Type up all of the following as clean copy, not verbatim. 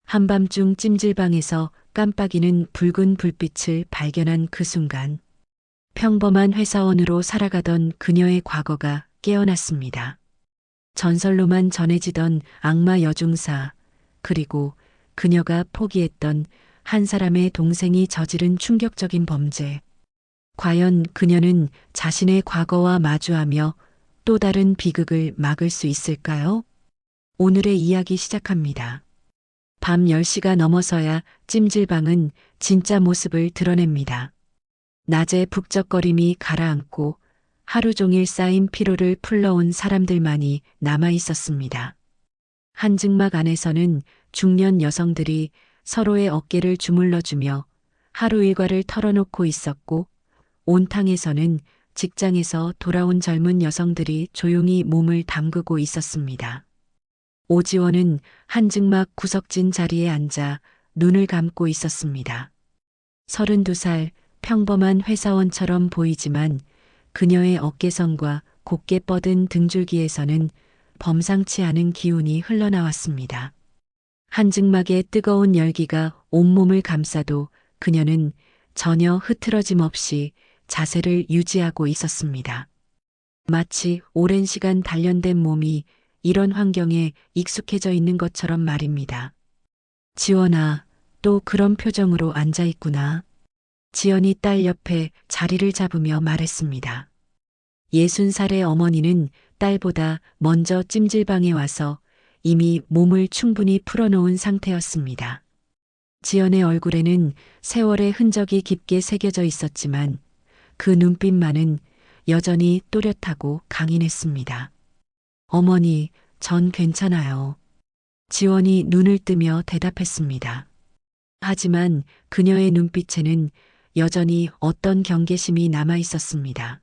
한밤중 찜질방에서 깜빡이는 붉은 불빛을 발견한 그 순간 평범한 회사원으로 살아가던 그녀의 과거가 깨어났습니다. 전설로만 전해지던 악마 여중사, 그리고 그녀가 포기했던 한 사람의 동생이 저지른 충격적인 범죄. 과연 그녀는 자신의 과거와 마주하며 또 다른 비극을 막을 수 있을까요? 오늘의 이야기 시작합니다. 밤 10시가 넘어서야 찜질방은 진짜 모습을 드러냅니다. 낮에 북적거림이 가라앉고 하루 종일 쌓인 피로를 풀러온 사람들만이 남아 있었습니다. 한증막 안에서는 중년 여성들이 서로의 어깨를 주물러주며 하루 일과를 털어놓고 있었고, 온탕에서는 직장에서 돌아온 젊은 여성들이 조용히 몸을 담그고 있었습니다. 오지원은 한증막 구석진 자리에 앉아 눈을 감고 있었습니다. 32살 평범한 회사원처럼 보이지만 그녀의 어깨선과 곧게 뻗은 등줄기에서는 범상치 않은 기운이 흘러나왔습니다. 한증막의 뜨거운 열기가 온몸을 감싸도 그녀는 전혀 흐트러짐 없이 자세를 유지하고 있었습니다. 마치 오랜 시간 단련된 몸이 이런 환경에 익숙해져 있는 것처럼 말입니다. 지원아, 또 그런 표정으로 앉아 있구나. 지연이 딸 옆에 자리를 잡으며 말했습니다. 60살의 어머니는 딸보다 먼저 찜질방에 와서 이미 몸을 충분히 풀어놓은 상태였습니다. 지연의 얼굴에는 세월의 흔적이 깊게 새겨져 있었지만 그 눈빛만은 여전히 또렷하고 강인했습니다. 어머니, 전 괜찮아요. 지원이 눈을 뜨며 대답했습니다. 하지만 그녀의 눈빛에는 여전히 어떤 경계심이 남아 있었습니다.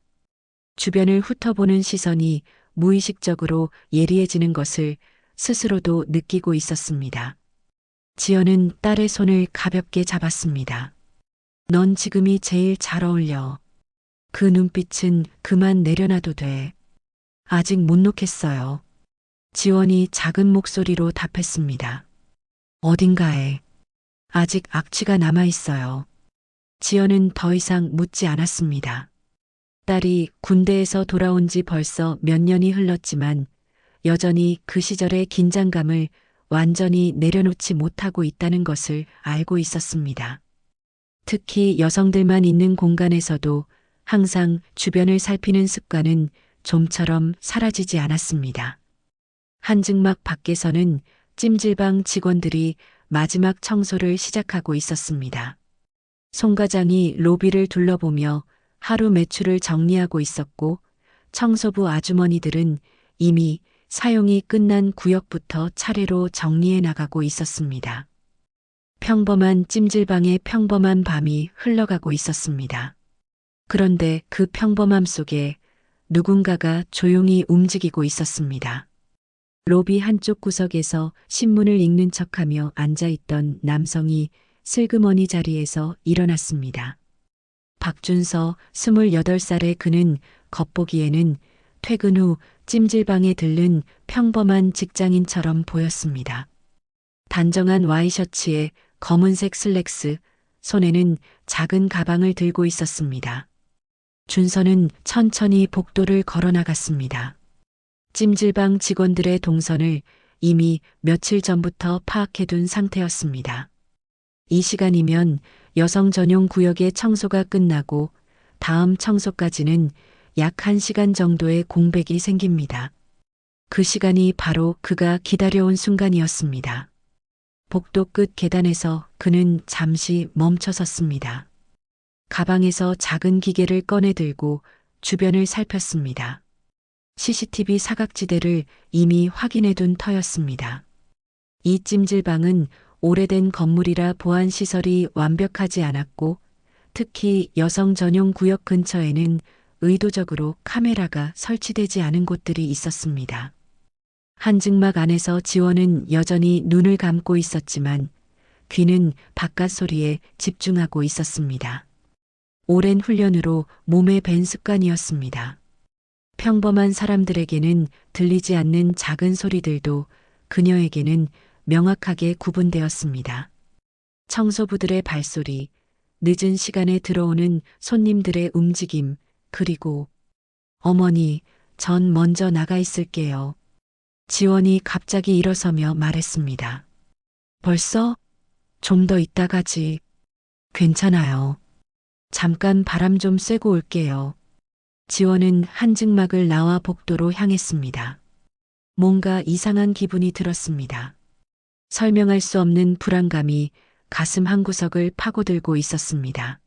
주변을 훑어보는 시선이 무의식적으로 예리해지는 것을 스스로도 느끼고 있었습니다. 지연은 딸의 손을 가볍게 잡았습니다. 넌 지금이 제일 잘 어울려. 그 눈빛은 그만 내려놔도 돼. 아직 못 놓겠어요. 지원이 작은 목소리로 답했습니다. 어딘가에 아직 악취가 남아 있어요. 지연은 더 이상 묻지 않았습니다. 딸이 군대에서 돌아온 지 벌써 몇 년이 흘렀지만 여전히 그 시절의 긴장감을 완전히 내려놓지 못하고 있다는 것을 알고 있었습니다. 특히 여성들만 있는 공간에서도 항상 주변을 살피는 습관은 좀처럼 사라지지 않았습니다. 한증막 밖에서는 찜질방 직원들이 마지막 청소를 시작하고 있었습니다. 송 과장이 로비를 둘러보며 하루 매출을 정리하고 있었고, 청소부 아주머니들은 이미 사용이 끝난 구역부터 차례로 정리해 나가고 있었습니다. 평범한 찜질방의 평범한 밤이 흘러가고 있었습니다. 그런데 그 평범함 속에 누군가가 조용히 움직이고 있었습니다. 로비 한쪽 구석에서 신문을 읽는 척하며 앉아있던 남성이 슬그머니 자리에서 일어났습니다. 박준서 28살의 그는 겉보기에는 퇴근 후 찜질방에 들른 평범한 직장인처럼 보였습니다. 단정한 와이셔츠에 검은색 슬랙스, 손에는 작은 가방을 들고 있었습니다. 준서는 천천히 복도를 걸어 나갔습니다. 찜질방 직원들의 동선을 이미 며칠 전부터 파악해둔 상태였습니다. 이 시간이면 여성 전용 구역의 청소가 끝나고 다음 청소까지는 약 1시간 정도의 공백이 생깁니다. 그 시간이 바로 그가 기다려온 순간이었습니다. 복도 끝 계단에서 그는 잠시 멈춰 섰습니다. 가방에서 작은 기계를 꺼내 들고 주변을 살폈습니다. CCTV 사각지대를 이미 확인해둔 터였습니다. 이 찜질방은 오래된 건물이라 보안 시설이 완벽하지 않았고, 특히 여성 전용 구역 근처에는 의도적으로 카메라가 설치되지 않은 곳들이 있었습니다. 한증막 안에서 지원은 여전히 눈을 감고 있었지만 귀는 바깥 소리에 집중하고 있었습니다. 오랜 훈련으로 몸에 밴 습관이었습니다. 평범한 사람들에게는 들리지 않는 작은 소리들도 그녀에게는 명확하게 구분되었습니다. 청소부들의 발소리, 늦은 시간에 들어오는 손님들의 움직임, 그리고 어머니, 전 먼저 나가 있을게요. 지원이 갑자기 일어서며 말했습니다. 벌써? 좀 더 있다 가지. 괜찮아요. 잠깐 바람 좀 쐬고 올게요. 지원은 한증막을 나와 복도로 향했습니다. 뭔가 이상한 기분이 들었습니다. 설명할 수 없는 불안감이 가슴 한구석을 파고들고 있었습니다.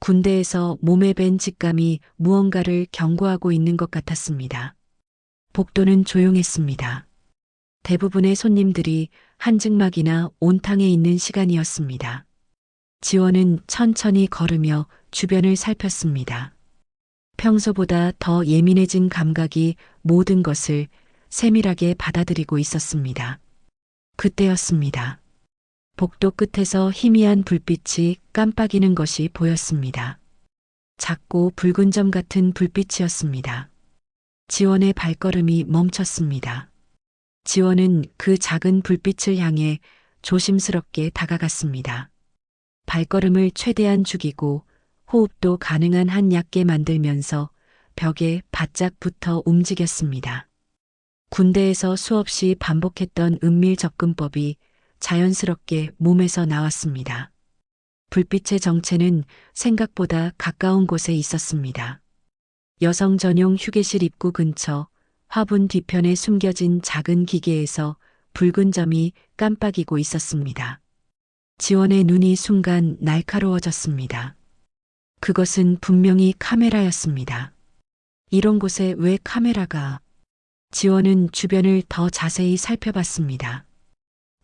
군대에서 몸에 밴 직감이 무언가를 경고하고 있는 것 같았습니다. 복도는 조용했습니다. 대부분의 손님들이 한증막이나 온탕에 있는 시간이었습니다. 지원은 천천히 걸으며 주변을 살폈습니다. 평소보다 더 예민해진 감각이 모든 것을 세밀하게 받아들이고 있었습니다. 그때였습니다. 복도 끝에서 희미한 불빛이 깜빡이는 것이 보였습니다. 작고 붉은 점 같은 불빛이었습니다. 지원의 발걸음이 멈췄습니다. 지원은 그 작은 불빛을 향해 조심스럽게 다가갔습니다. 발걸음을 최대한 죽이고 호흡도 가능한 한 얕게 만들면서 벽에 바짝 붙어 움직였습니다. 군대에서 수없이 반복했던 은밀 접근법이 자연스럽게 몸에서 나왔습니다. 불빛의 정체는 생각보다 가까운 곳에 있었습니다. 여성 전용 휴게실 입구 근처 화분 뒤편에 숨겨진 작은 기계에서 붉은 점이 깜빡이고 있었습니다. 지원의 눈이 순간 날카로워졌습니다. 그것은 분명히 카메라였습니다. 이런 곳에 왜 카메라가? 지원은 주변을 더 자세히 살펴봤습니다.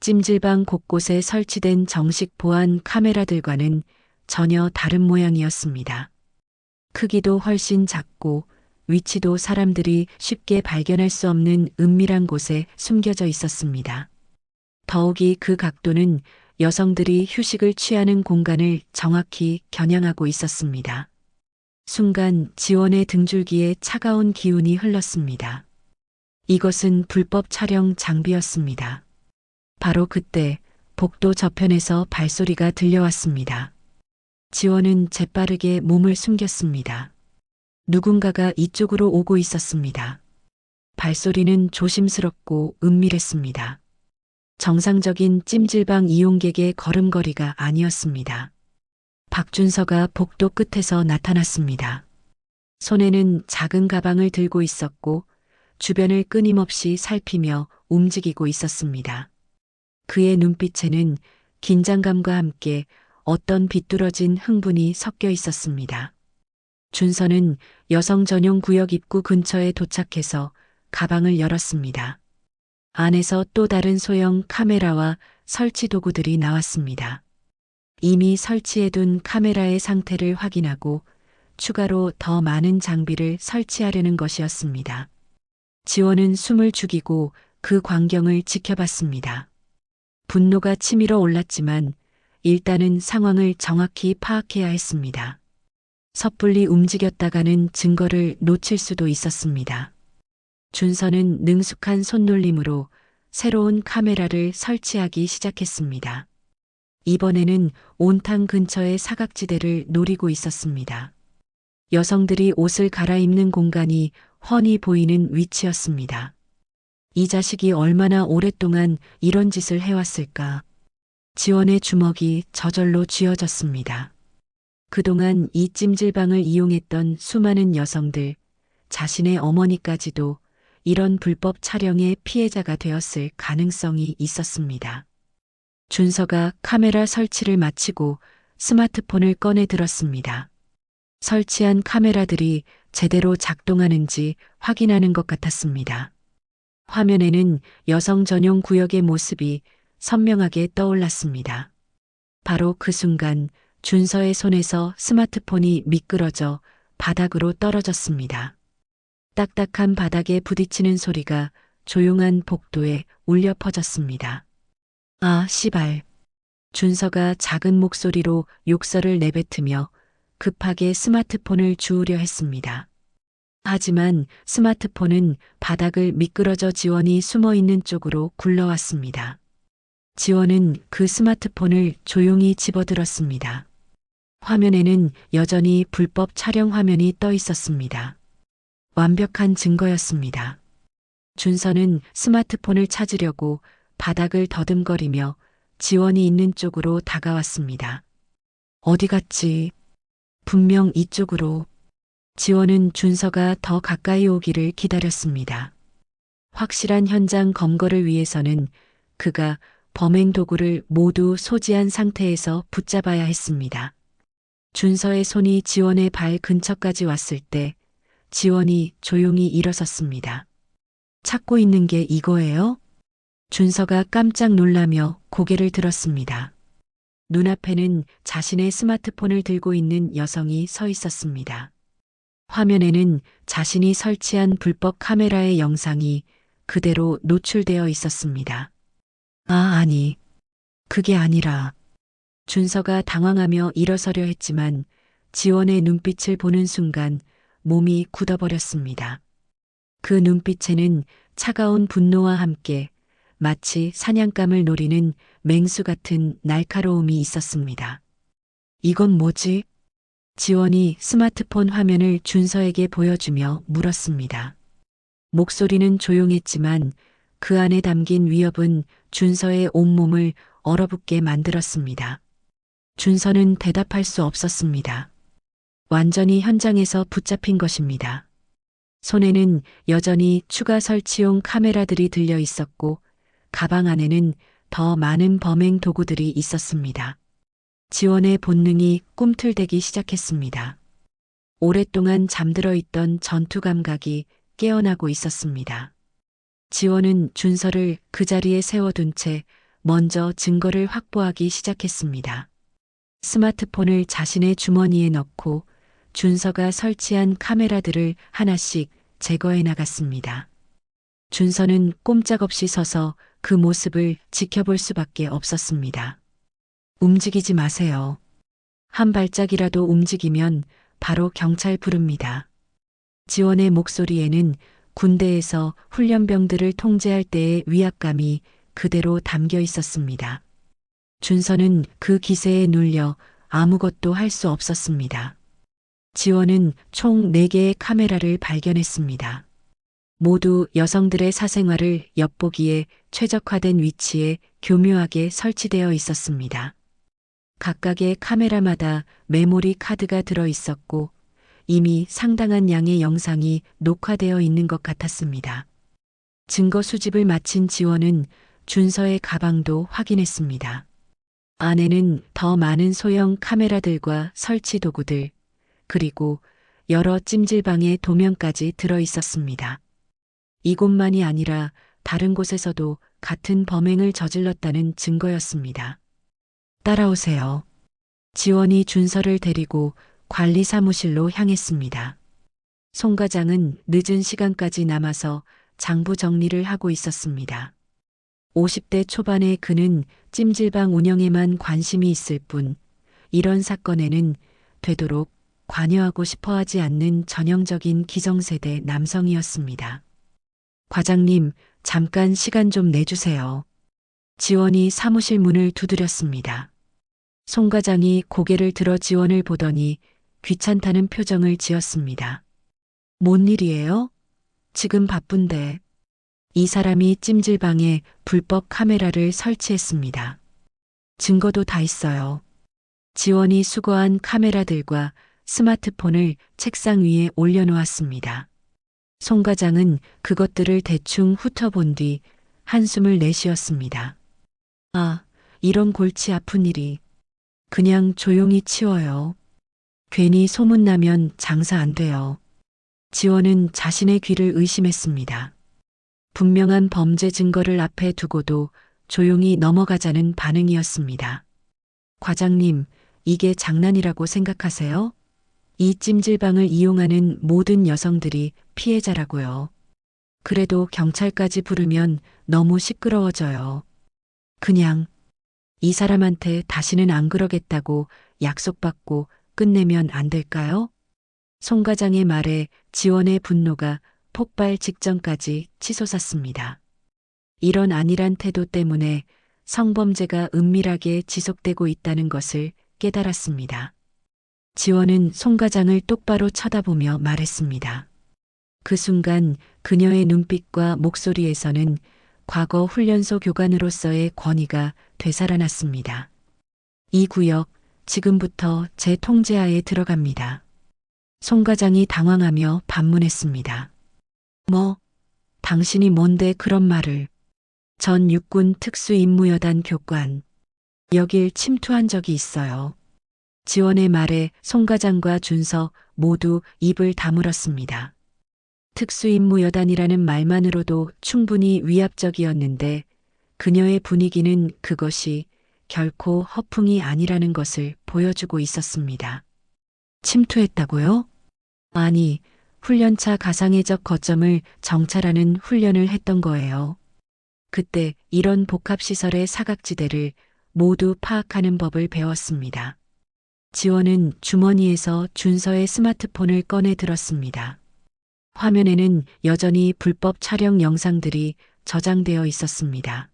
찜질방 곳곳에 설치된 정식 보안 카메라들과는 전혀 다른 모양이었습니다. 크기도 훨씬 작고 위치도 사람들이 쉽게 발견할 수 없는 은밀한 곳에 숨겨져 있었습니다. 더욱이 그 각도는 여성들이 휴식을 취하는 공간을 정확히 겨냥하고 있었습니다. 순간 지원의 등줄기에 차가운 기운이 흘렀습니다. 이것은 불법 촬영 장비였습니다. 바로 그때 복도 저편에서 발소리가 들려왔습니다. 지원은 재빠르게 몸을 숨겼습니다. 누군가가 이쪽으로 오고 있었습니다. 발소리는 조심스럽고 은밀했습니다. 정상적인 찜질방 이용객의 걸음걸이가 아니었습니다. 박준서가 복도 끝에서 나타났습니다. 손에는 작은 가방을 들고 있었고 주변을 끊임없이 살피며 움직이고 있었습니다. 그의 눈빛에는 긴장감과 함께 어떤 비뚤어진 흥분이 섞여 있었습니다. 준서는 여성 전용 구역 입구 근처에 도착해서 가방을 열었습니다. 안에서 또 다른 소형 카메라와 설치 도구들이 나왔습니다. 이미 설치해둔 카메라의 상태를 확인하고 추가로 더 많은 장비를 설치하려는 것이었습니다. 지원은 숨을 죽이고 그 광경을 지켜봤습니다. 분노가 치밀어 올랐지만 일단은 상황을 정확히 파악해야 했습니다. 섣불리 움직였다가는 증거를 놓칠 수도 있었습니다. 준서는 능숙한 손놀림으로 새로운 카메라를 설치하기 시작했습니다. 이번에는 온탕 근처의 사각지대를 노리고 있었습니다. 여성들이 옷을 갈아입는 공간이 훤히 보이는 위치였습니다. 이 자식이 얼마나 오랫동안 이런 짓을 해왔을까? 지원의 주먹이 저절로 쥐어졌습니다. 그동안 이 찜질방을 이용했던 수많은 여성들, 자신의 어머니까지도 이런 불법 촬영의 피해자가 되었을 가능성이 있었습니다. 준서가 카메라 설치를 마치고 스마트폰을 꺼내 들었습니다. 설치한 카메라들이 제대로 작동하는지 확인하는 것 같았습니다. 화면에는 여성 전용 구역의 모습이 선명하게 떠올랐습니다. 바로 그 순간 준서의 손에서 스마트폰이 미끄러져 바닥으로 떨어졌습니다. 딱딱한 바닥에 부딪히는 소리가 조용한 복도에 울려 퍼졌습니다. 아, 씨발. 준서가 작은 목소리로 욕설을 내뱉으며 급하게 스마트폰을 주우려 했습니다. 하지만 스마트폰은 바닥을 미끄러져 지원이 숨어 있는 쪽으로 굴러왔습니다. 지원은 그 스마트폰을 조용히 집어들었습니다. 화면에는 여전히 불법 촬영 화면이 떠 있었습니다. 완벽한 증거였습니다. 준서는 스마트폰을 찾으려고 바닥을 더듬거리며 지원이 있는 쪽으로 다가왔습니다. 어디 갔지? 분명 이쪽으로. 지원은 준서가 더 가까이 오기를 기다렸습니다. 확실한 현장 검거를 위해서는 그가 범행 도구를 모두 소지한 상태에서 붙잡아야 했습니다. 준서의 손이 지원의 발 근처까지 왔을 때 지원이 조용히 일어섰습니다. 찾고 있는 게 이거예요? 준서가 깜짝 놀라며 고개를 들었습니다. 눈앞에는 자신의 스마트폰을 들고 있는 여성이 서 있었습니다. 화면에는 자신이 설치한 불법 카메라의 영상이 그대로 노출되어 있었습니다. 아니. 그게 아니라. 준서가 당황하며 일어서려 했지만 지원의 눈빛을 보는 순간 몸이 굳어버렸습니다. 그 눈빛에는 차가운 분노와 함께 마치 사냥감을 노리는 맹수 같은 날카로움이 있었습니다. 이건 뭐지? 지원이 스마트폰 화면을 준서에게 보여주며 물었습니다. 목소리는 조용했지만 그 안에 담긴 위협은 준서의 온몸을 얼어붙게 만들었습니다. 준서는 대답할 수 없었습니다. 완전히 현장에서 붙잡힌 것입니다. 손에는 여전히 추가 설치용 카메라들이 들려 있었고 가방 안에는 더 많은 범행 도구들이 있었습니다. 지원의 본능이 꿈틀대기 시작했습니다. 오랫동안 잠들어 있던 전투 감각이 깨어나고 있었습니다. 지원은 준서를 그 자리에 세워둔 채 먼저 증거를 확보하기 시작했습니다. 스마트폰을 자신의 주머니에 넣고 준서가 설치한 카메라들을 하나씩 제거해 나갔습니다. 준서는 꼼짝없이 서서 그 모습을 지켜볼 수밖에 없었습니다. 움직이지 마세요. 한 발짝이라도 움직이면 바로 경찰 부릅니다. 지원의 목소리에는 군대에서 훈련병들을 통제할 때의 위압감이 그대로 담겨 있었습니다. 준서는 그 기세에 눌려 아무것도 할 수 없었습니다. 지원은 총 4개의 카메라를 발견했습니다. 모두 여성들의 사생활을 엿보기에 최적화된 위치에 교묘하게 설치되어 있었습니다. 각각의 카메라마다 메모리 카드가 들어 있었고 이미 상당한 양의 영상이 녹화되어 있는 것 같았습니다. 증거 수집을 마친 지원은 준서의 가방도 확인했습니다. 안에는 더 많은 소형 카메라들과 설치 도구들, 그리고 여러 찜질방의 도면까지 들어 있었습니다. 이곳만이 아니라 다른 곳에서도 같은 범행을 저질렀다는 증거였습니다. 따라오세요. 지원이 준서를 데리고 관리 사무실로 향했습니다. 송 과장은 늦은 시간까지 남아서 장부 정리를 하고 있었습니다. 50대 초반의 그는 찜질방 운영에만 관심이 있을 뿐 이런 사건에는 되도록 관여하고 싶어 하지 않는 전형적인 기성세대 남성이었습니다. 과장님, 잠깐 시간 좀 내주세요. 지원이 사무실 문을 두드렸습니다. 송 과장이 고개를 들어 지원을 보더니 귀찮다는 표정을 지었습니다. 뭔 일이에요? 지금 바쁜데. 이 사람이 찜질방에 불법 카메라를 설치했습니다. 증거도 다 있어요. 지원이 수거한 카메라들과 스마트폰을 책상 위에 올려놓았습니다. 송 과장은 그것들을 대충 훑어본 뒤 한숨을 내쉬었습니다. 아, 이런 골치 아픈 일이. 그냥 조용히 치워요. 괜히 소문나면 장사 안 돼요. 지원은 자신의 귀를 의심했습니다. 분명한 범죄 증거를 앞에 두고도 조용히 넘어가자는 반응이었습니다. 과장님, 이게 장난이라고 생각하세요? 이 찜질방을 이용하는 모든 여성들이 피해자라고요. 그래도 경찰까지 부르면 너무 시끄러워져요. 그냥 이 사람한테 다시는 안 그러겠다고 약속받고 끝내면 안 될까요? 송 과장의 말에 지원의 분노가 폭발 직전까지 치솟았습니다. 이런 안일한 태도 때문에 성범죄가 은밀하게 지속되고 있다는 것을 깨달았습니다. 지원은 송 과장을 똑바로 쳐다보며 말했습니다. 그 순간 그녀의 눈빛과 목소리에서는 과거 훈련소 교관으로서의 권위가 되살아났습니다. 이 구역, 지금부터 제 통제하에 들어갑니다. 송 과장이 당황하며 반문했습니다. 뭐, 당신이 뭔데 그런 말을. 전 육군 특수임무여단 교관. 여길 침투한 적이 있어요. 지원의 말에 송 과장과 준서 모두 입을 다물었습니다. 특수임무여단이라는 말만으로도 충분히 위압적이었는데 그녀의 분위기는 그것이 결코 허풍이 아니라는 것을 보여주고 있었습니다. 침투했다고요? 아니, 훈련차 가상의적 거점을 정찰하는 훈련을 했던 거예요. 그때 이런 복합시설의 사각지대를 모두 파악하는 법을 배웠습니다. 지원은 주머니에서 준서의 스마트폰을 꺼내 들었습니다. 화면에는 여전히 불법 촬영 영상들이 저장되어 있었습니다.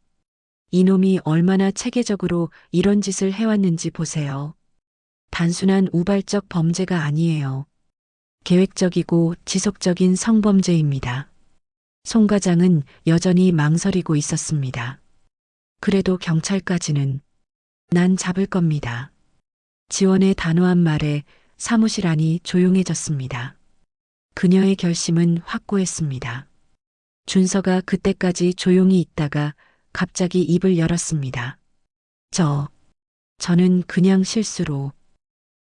이놈이 얼마나 체계적으로 이런 짓을 해왔는지 보세요. 단순한 우발적 범죄가 아니에요. 계획적이고 지속적인 성범죄입니다. 송 과장은 여전히 망설이고 있었습니다. 그래도 경찰까지는 난 잡을 겁니다. 지원의 단호한 말에 사무실 안이 조용해졌습니다. 그녀의 결심은 확고했습니다. 준서가 그때까지 조용히 있다가 갑자기 입을 열었습니다. 저는 그냥 실수로.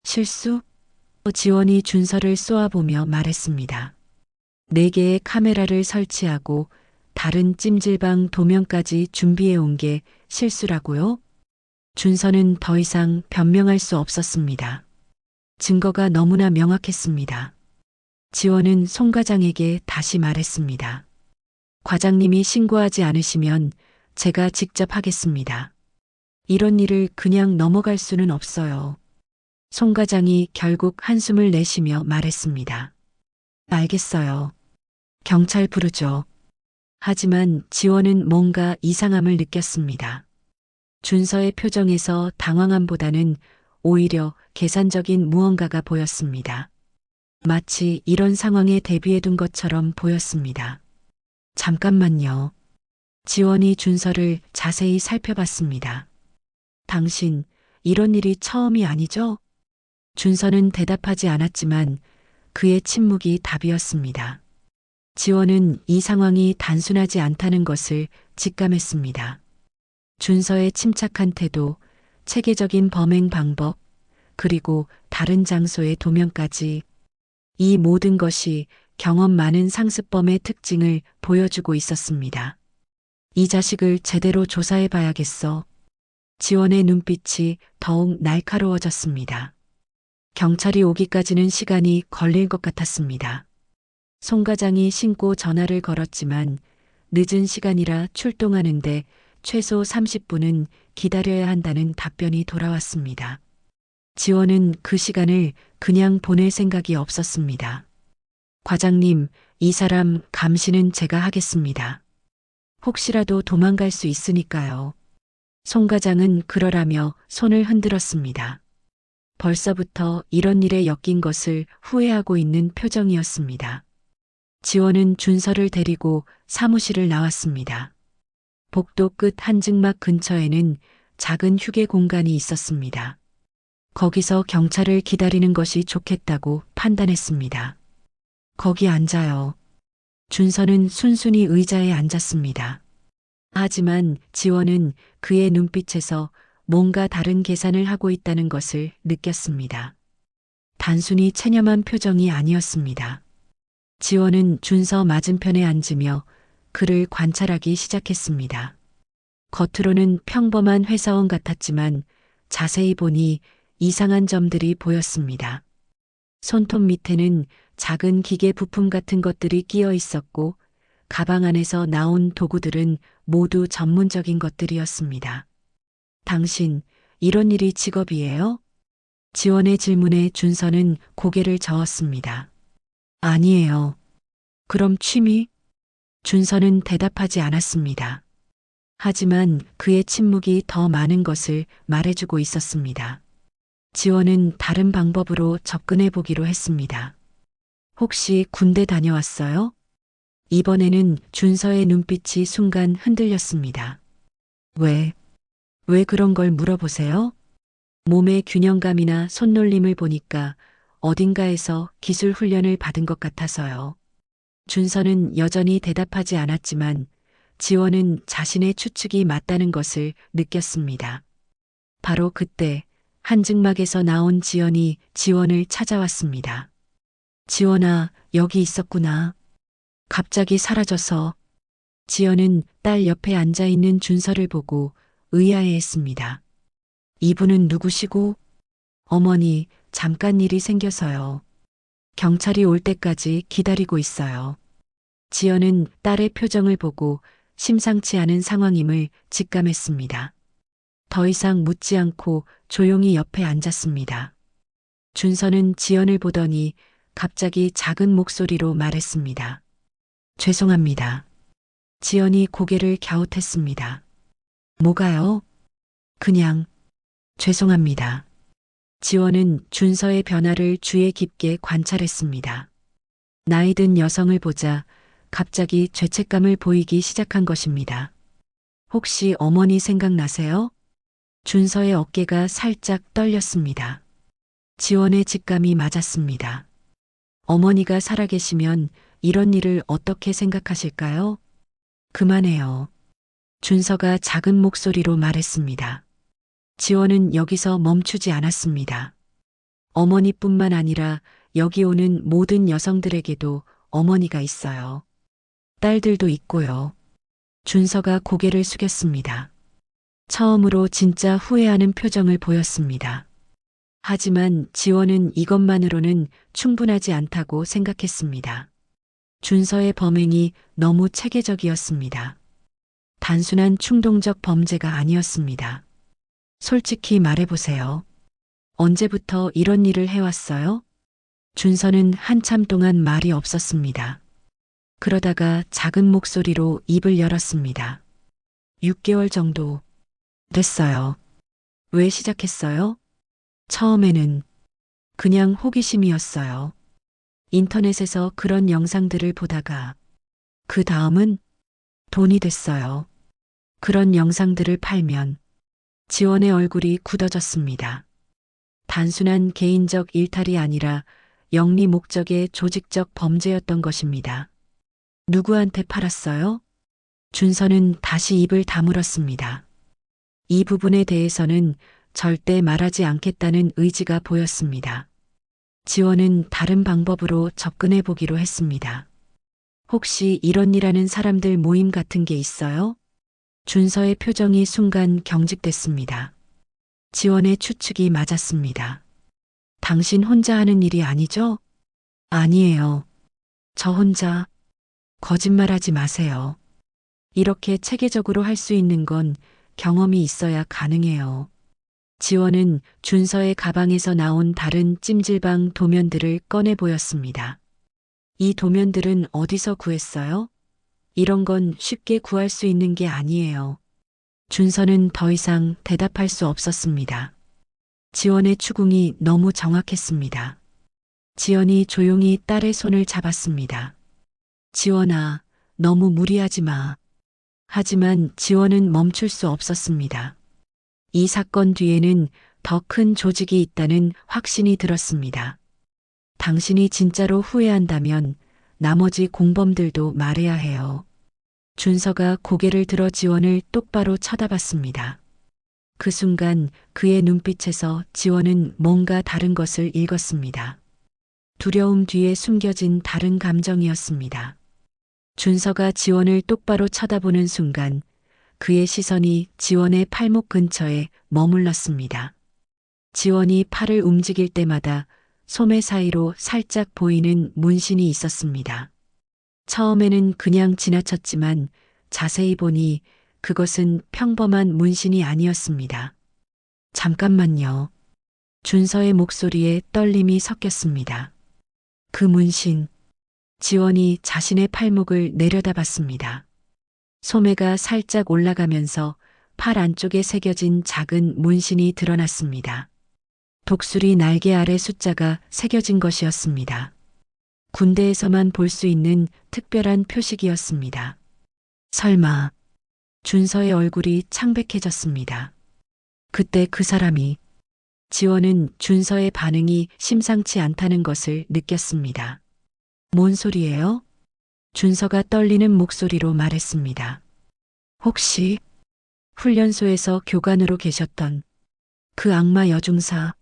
실수? 지원이 준서를 쏘아보며 말했습니다. 4개의 카메라를 설치하고 다른 찜질방 도면까지 준비해 온 게 실수라고요? 준서는 더 이상 변명할 수 없었습니다. 증거가 너무나 명확했습니다. 지원은 송 과장에게 다시 말했습니다. 과장님이 신고하지 않으시면 제가 직접 하겠습니다. 이런 일을 그냥 넘어갈 수는 없어요. 송 과장이 결국 한숨을 내쉬며 말했습니다. 알겠어요. 경찰 부르죠. 하지만 지원은 뭔가 이상함을 느꼈습니다. 준서의 표정에서 당황함보다는 오히려 계산적인 무언가가 보였습니다. 마치 이런 상황에 대비해둔 것처럼 보였습니다. 잠깐만요. 지원이 준서를 자세히 살펴봤습니다. 당신, 이런 일이 처음이 아니죠? 준서는 대답하지 않았지만 그의 침묵이 답이었습니다. 지원은 이 상황이 단순하지 않다는 것을 직감했습니다. 준서의 침착한 태도, 체계적인 범행 방법, 그리고 다른 장소의 도면까지 이 모든 것이 경험 많은 상습범의 특징을 보여주고 있었습니다. 이 자식을 제대로 조사해 봐야겠어. 지원의 눈빛이 더욱 날카로워졌습니다. 경찰이 오기까지는 시간이 걸릴 것 같았습니다. 송 과장이 신고 전화를 걸었지만 늦은 시간이라 출동하는데 최소 30분은 기다려야 한다는 답변이 돌아왔습니다. 지원은 그 시간을 그냥 보낼 생각이 없었습니다. 과장님, 이 사람 감시는 제가 하겠습니다. 혹시라도 도망갈 수 있으니까요. 송 과장은 그러라며 손을 흔들었습니다. 벌써부터 이런 일에 엮인 것을 후회하고 있는 표정이었습니다. 지원은 준서를 데리고 사무실을 나왔습니다. 복도 끝 한증막 근처에는 작은 휴게 공간이 있었습니다. 거기서 경찰을 기다리는 것이 좋겠다고 판단했습니다. 거기 앉아요. 준서는 순순히 의자에 앉았습니다. 하지만 지원은 그의 눈빛에서 뭔가 다른 계산을 하고 있다는 것을 느꼈습니다. 단순히 체념한 표정이 아니었습니다. 지원은 준서 맞은편에 앉으며 그를 관찰하기 시작했습니다. 겉으로는 평범한 회사원 같았지만 자세히 보니 이상한 점들이 보였습니다. 손톱 밑에는 작은 기계 부품 같은 것들이 끼어 있었고 가방 안에서 나온 도구들은 모두 전문적인 것들이었습니다. 당신, 이런 일이 직업이에요? 지원의 질문에 준서는 고개를 저었습니다. 아니에요. 그럼 취미? 준서는 대답하지 않았습니다. 하지만 그의 침묵이 더 많은 것을 말해주고 있었습니다. 지원은 다른 방법으로 접근해 보기로 했습니다. 혹시 군대 다녀왔어요? 이번에는 준서의 눈빛이 순간 흔들렸습니다. 왜? 왜 그런 걸 물어보세요? 몸의 균형감이나 손놀림을 보니까 어딘가에서 기술 훈련을 받은 것 같아서요. 준서는 여전히 대답하지 않았지만 지원은 자신의 추측이 맞다는 것을 느꼈습니다. 바로 그때 한증막에서 나온 지연이 지원을 찾아왔습니다. 지원아, 여기 있었구나. 갑자기 사라져서 지연은 딸 옆에 앉아 있는 준서를 보고 의아해했습니다. 이분은 누구시고? 어머니, 잠깐 일이 생겨서요. 경찰이 올 때까지 기다리고 있어요. 지연은 딸의 표정을 보고 심상치 않은 상황임을 직감했습니다. 더 이상 묻지 않고 조용히 옆에 앉았습니다. 준서는 지연을 보더니 갑자기 작은 목소리로 말했습니다. 죄송합니다. 지연이 고개를 갸웃했습니다. 뭐가요? 그냥 죄송합니다. 지원은 준서의 변화를 주의 깊게 관찰했습니다. 나이 든 여성을 보자 갑자기 죄책감을 보이기 시작한 것입니다. 혹시 어머니 생각나세요? 준서의 어깨가 살짝 떨렸습니다. 지원의 직감이 맞았습니다. 어머니가 살아계시면 이런 일을 어떻게 생각하실까요? 그만해요. 준서가 작은 목소리로 말했습니다. 지원은 여기서 멈추지 않았습니다. 어머니뿐만 아니라 여기 오는 모든 여성들에게도 어머니가 있어요. 딸들도 있고요. 준서가 고개를 숙였습니다. 처음으로 진짜 후회하는 표정을 보였습니다. 하지만 지원은 이것만으로는 충분하지 않다고 생각했습니다. 준서의 범행이 너무 체계적이었습니다. 단순한 충동적 범죄가 아니었습니다. 솔직히 말해보세요. 언제부터 이런 일을 해왔어요? 준서는 한참 동안 말이 없었습니다. 그러다가 작은 목소리로 입을 열었습니다. 6개월 정도 됐어요. 왜 시작했어요? 처음에는 그냥 호기심이었어요. 인터넷에서 그런 영상들을 보다가 그 다음은 돈이 됐어요. 그런 영상들을 팔면 지원의 얼굴이 굳어졌습니다. 단순한 개인적 일탈이 아니라 영리 목적의 조직적 범죄였던 것입니다. 누구한테 팔았어요? 준서는 다시 입을 다물었습니다. 이 부분에 대해서는 절대 말하지 않겠다는 의지가 보였습니다. 지원은 다른 방법으로 접근해 보기로 했습니다. 혹시 이런 일하는 사람들 모임 같은 게 있어요? 준서의 표정이 순간 경직됐습니다. 지원의 추측이 맞았습니다. 당신 혼자 하는 일이 아니죠? 아니에요. 저 혼자. 거짓말하지 마세요. 이렇게 체계적으로 할 수 있는 건 경험이 있어야 가능해요. 지원은 준서의 가방에서 나온 다른 찜질방 도면들을 꺼내 보였습니다. 이 도면들은 어디서 구했어요? 이런 건 쉽게 구할 수 있는 게 아니에요. 준서는 더 이상 대답할 수 없었습니다. 지원의 추궁이 너무 정확했습니다. 지연이 조용히 딸의 손을 잡았습니다. 지원아, 너무 무리하지 마. 하지만 지원은 멈출 수 없었습니다. 이 사건 뒤에는 더 큰 조직이 있다는 확신이 들었습니다. 당신이 진짜로 후회한다면 나머지 공범들도 말해야 해요. 준서가 고개를 들어 지원을 똑바로 쳐다봤습니다. 그 순간 그의 눈빛에서 지원은 뭔가 다른 것을 읽었습니다. 두려움 뒤에 숨겨진 다른 감정이었습니다. 준서가 지원을 똑바로 쳐다보는 순간 그의 시선이 지원의 팔목 근처에 머물렀습니다. 지원이 팔을 움직일 때마다 소매 사이로 살짝 보이는 문신이 있었습니다. 처음에는 그냥 지나쳤지만 자세히 보니 그것은 평범한 문신이 아니었습니다. 잠깐만요. 준서의 목소리에 떨림이 섞였습니다. 그 문신, 지원이 자신의 팔목을 내려다봤습니다. 소매가 살짝 올라가면서 팔 안쪽에 새겨진 작은 문신이 드러났습니다. 독수리 날개 아래 숫자가 새겨진 것이었습니다. 군대에서만 볼 수 있는 특별한 표식이었습니다. 설마, 준서의 얼굴이 창백해졌습니다. 그때 그 사람이, 지원은 준서의 반응이 심상치 않다는 것을 느꼈습니다. 뭔 소리예요? 준서가 떨리는 목소리로 말했습니다. 혹시 훈련소에서 교관으로 계셨던 그 악마 여중사,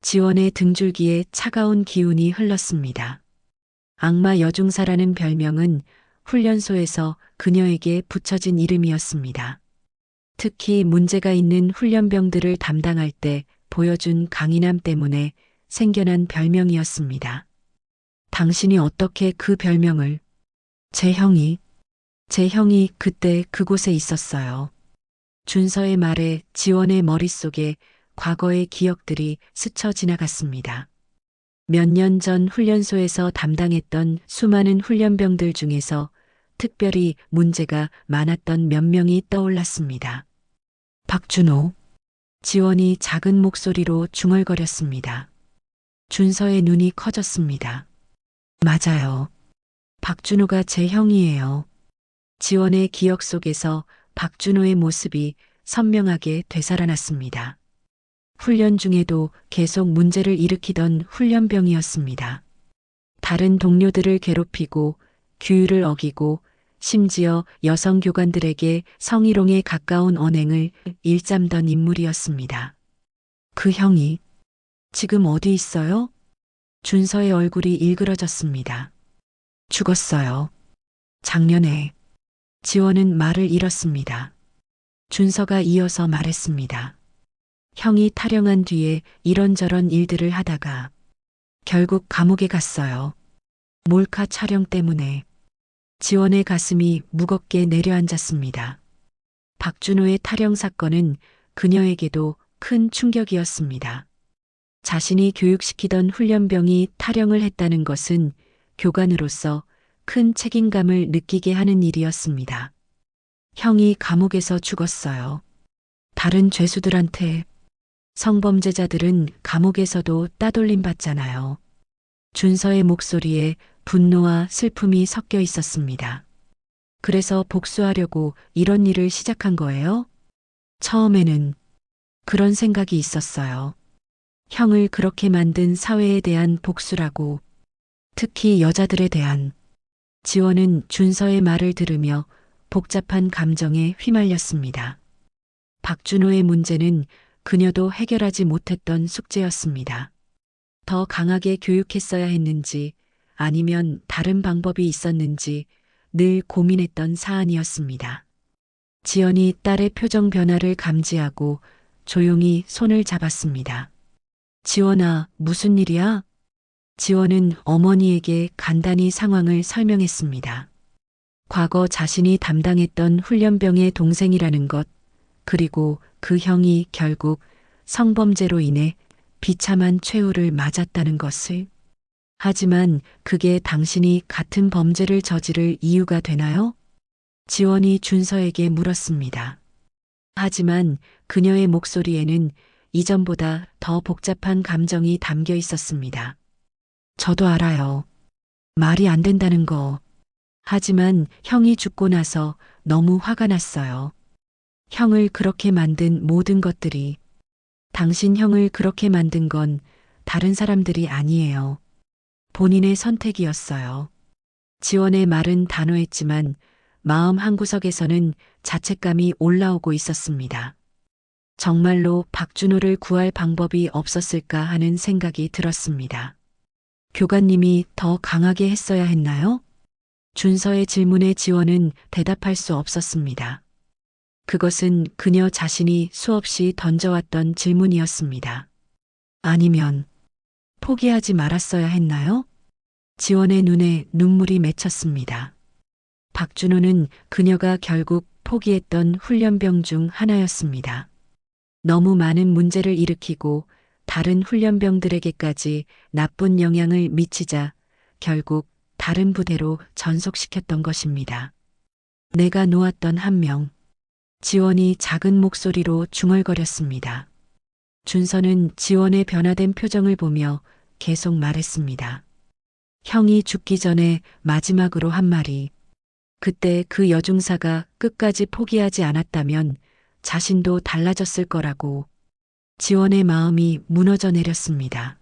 지원의 등줄기에 차가운 기운이 흘렀습니다. 악마 여중사라는 별명은 훈련소에서 그녀에게 붙여진 이름이었습니다. 특히 문제가 있는 훈련병들을 담당할 때 보여준 강인함 때문에 생겨난 별명이었습니다. 당신이 어떻게 그 별명을? 제 형이 그때 그곳에 있었어요. 준서의 말에 지원의 머릿속에 과거의 기억들이 스쳐 지나갔습니다. 몇 년 전 훈련소에서 담당했던 수많은 훈련병들 중에서 특별히 문제가 많았던 몇 명이 떠올랐습니다. 박준호. 지원이 작은 목소리로 중얼거렸습니다. 준서의 눈이 커졌습니다. 맞아요. 박준호가 제 형이에요. 지원의 기억 속에서 박준호의 모습이 선명하게 되살아났습니다. 훈련 중에도 계속 문제를 일으키던 훈련병이었습니다. 다른 동료들을 괴롭히고 규율을 어기고 심지어 여성 교관들에게 성희롱에 가까운 언행을 일삼던 인물이었습니다. 그 형이 지금 어디 있어요? 준서의 얼굴이 일그러졌습니다. 죽었어요. 작년에. 지원은 말을 잃었습니다. 준서가 이어서 말했습니다. 형이 탈영한 뒤에 이런저런 일들을 하다가 결국 감옥에 갔어요. 몰카 촬영 때문에. 지원의 가슴이 무겁게 내려앉았습니다. 박준호의 탈영 사건은 그녀에게도 큰 충격이었습니다. 자신이 교육시키던 훈련병이 탈영을 했다는 것은 교관으로서 큰 책임감을 느끼게 하는 일이었습니다. 형이 감옥에서 죽었어요. 다른 죄수들한테. 성범죄자들은 감옥에서도 따돌림 받잖아요. 준서의 목소리에 분노와 슬픔이 섞여 있었습니다. 그래서 복수하려고 이런 일을 시작한 거예요? 처음에는 그런 생각이 있었어요. 형을 그렇게 만든 사회에 대한 복수라고. 특히 여자들에 대한. 지원은 준서의 말을 들으며 복잡한 감정에 휘말렸습니다. 박준호의 문제는 그녀도 해결하지 못했던 숙제였습니다. 더 강하게 교육했어야 했는지 아니면 다른 방법이 있었는지 늘 고민했던 사안이었습니다. 지연이 딸의 표정 변화를 감지하고 조용히 손을 잡았습니다. 지원아, 무슨 일이야? 지원은 어머니에게 간단히 상황을 설명했습니다. 과거 자신이 담당했던 훈련병의 동생이라는 것, 그리고 그 형이 결국 성범죄로 인해 비참한 최후를 맞았다는 것을. 하지만 그게 당신이 같은 범죄를 저지를 이유가 되나요? 지원이 준서에게 물었습니다. 하지만 그녀의 목소리에는 이전보다 더 복잡한 감정이 담겨 있었습니다. 저도 알아요. 말이 안 된다는 거. 하지만 형이 죽고 나서 너무 화가 났어요. 형을 그렇게 만든 모든 것들이. 당신 형을 그렇게 만든 건 다른 사람들이 아니에요. 본인의 선택이었어요. 지원의 말은 단호했지만 마음 한구석에서는 자책감이 올라오고 있었습니다. 정말로 박준호를 구할 방법이 없었을까 하는 생각이 들었습니다. 교관님이 더 강하게 했어야 했나요? 준서의 질문에 지원은 대답할 수 없었습니다. 그것은 그녀 자신이 수없이 던져왔던 질문이었습니다. 아니면 포기하지 말았어야 했나요? 지원의 눈에 눈물이 맺혔습니다. 박준호는 그녀가 결국 포기했던 훈련병 중 하나였습니다. 너무 많은 문제를 일으키고 다른 훈련병들에게까지 나쁜 영향을 미치자 결국 다른 부대로 전속시켰던 것입니다. 내가 놓았던 한 명. 지원이 작은 목소리로 중얼거렸습니다. 준서는 지원의 변화된 표정을 보며 계속 말했습니다. 형이 죽기 전에 마지막으로 한 말이, 그때 그 여중사가 끝까지 포기하지 않았다면 자신도 달라졌을 거라고. 지원의 마음이 무너져 내렸습니다.